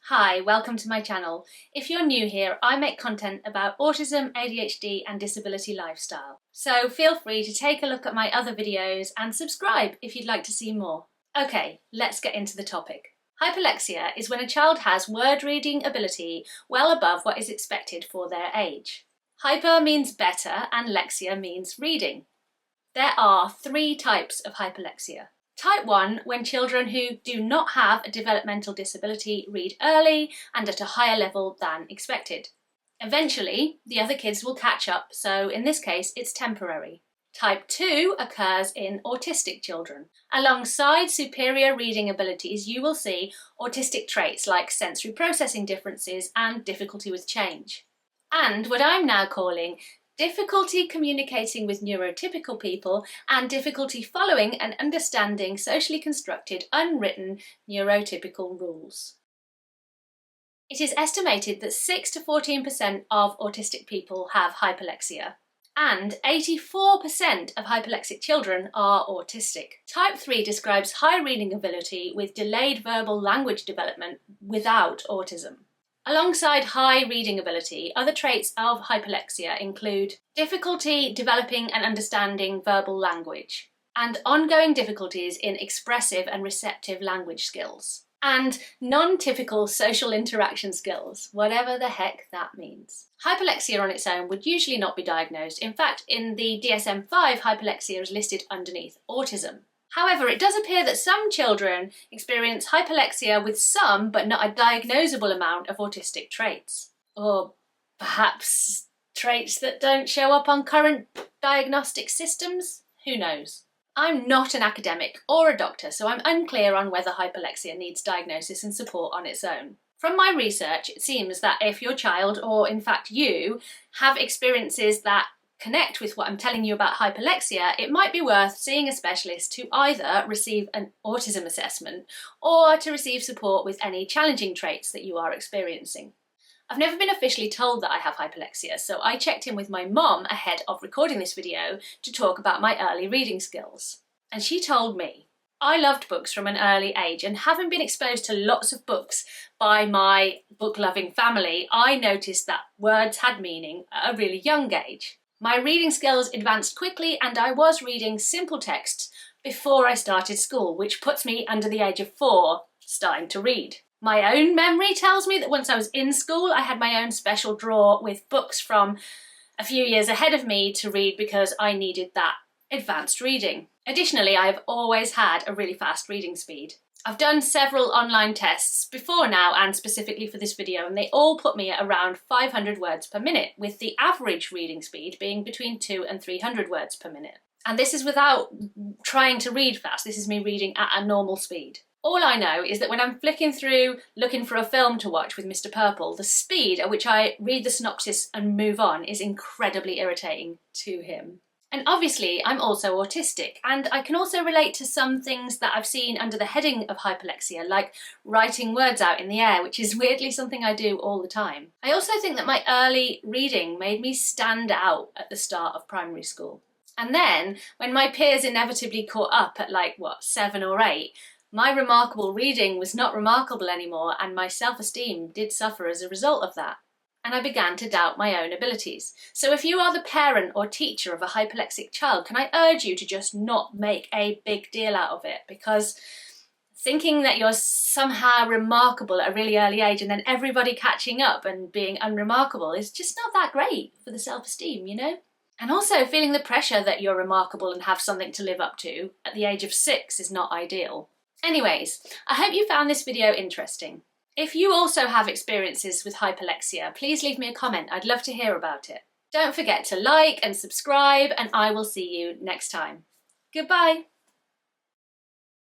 Hi, welcome to my channel. If you're new here, I make content about autism, ADHD and disability lifestyle. So feel free to take a look at my other videos and subscribe if you'd like to see more. Okay, let's get into the topic. Hyperlexia is when a child has word reading ability well above what is expected for their age. Hyper means better and lexia means reading. There are three types of hyperlexia. Type 1, when children who do not have a developmental disability read early and at a higher level than expected. Eventually, the other kids will catch up, so in this case it's temporary. Type 2 occurs in autistic children. Alongside superior reading abilities, you will see autistic traits like sensory processing differences and difficulty with change. And what I'm now calling difficulty communicating with neurotypical people and difficulty following and understanding socially constructed, unwritten neurotypical rules. It is estimated that 6 to 14% of autistic people have hyperlexia, and 84% of hyperlexic children are autistic. Type 3 describes high reading ability with delayed verbal language development without autism. Alongside high reading ability, other traits of hyperlexia include difficulty developing and understanding verbal language, and ongoing difficulties in expressive and receptive language skills, and non-typical social interaction skills, whatever the heck that means. Hyperlexia on its own would usually not be diagnosed. In fact, in the DSM-5, hyperlexia is listed underneath autism. However, it does appear that some children experience hyperlexia with some, but not a diagnosable amount of autistic traits. Or perhaps traits that don't show up on current diagnostic systems? Who knows? I'm not an academic or a doctor, so I'm unclear on whether hyperlexia needs diagnosis and support on its own. From my research, it seems that if your child, or in fact you, have experiences that connect with what I'm telling you about hyperlexia, it might be worth seeing a specialist to either receive an autism assessment or to receive support with any challenging traits that you are experiencing. I've never been officially told that I have hyperlexia, so I checked in with my mom ahead of recording this video to talk about my early reading skills. And she told me, I loved books from an early age, and having been exposed to lots of books by my book-loving family, I noticed that words had meaning at a really young age. My reading skills advanced quickly and I was reading simple texts before I started school, which puts me under the age of 4 starting to read. My own memory tells me that once I was in school, I had my own special drawer with books from a few years ahead of me to read because I needed that advanced reading. Additionally, I've always had a really fast reading speed. I've done several online tests before now and specifically for this video, and they all put me at around 500 words per minute, with the average reading speed being between 200 and 300 words per minute. And this is without trying to read fast, this is me reading at a normal speed. All I know is that when I'm flicking through looking for a film to watch with Mr. Purple, the speed at which I read the synopsis and move on is incredibly irritating to him. And obviously I'm also autistic, and I can also relate to some things that I've seen under the heading of hyperlexia, like writing words out in the air, which is weirdly something I do all the time. I also think that my early reading made me stand out at the start of primary school. And then, when my peers inevitably caught up at 7 or 8, my remarkable reading was not remarkable anymore, and my self-esteem did suffer as a result of that. And I began to doubt my own abilities. So if you are the parent or teacher of a hyperlexic child, can I urge you to just not make a big deal out of it? Because thinking that you're somehow remarkable at a really early age and then everybody catching up and being unremarkable is just not that great for the self-esteem, you know? And also feeling the pressure that you're remarkable and have something to live up to at the age of 6 is not ideal. Anyways, I hope you found this video interesting. If you also have experiences with hyperlexia, please leave me a comment. I'd love to hear about it. Don't forget to like and subscribe, and I will see you next time. Goodbye.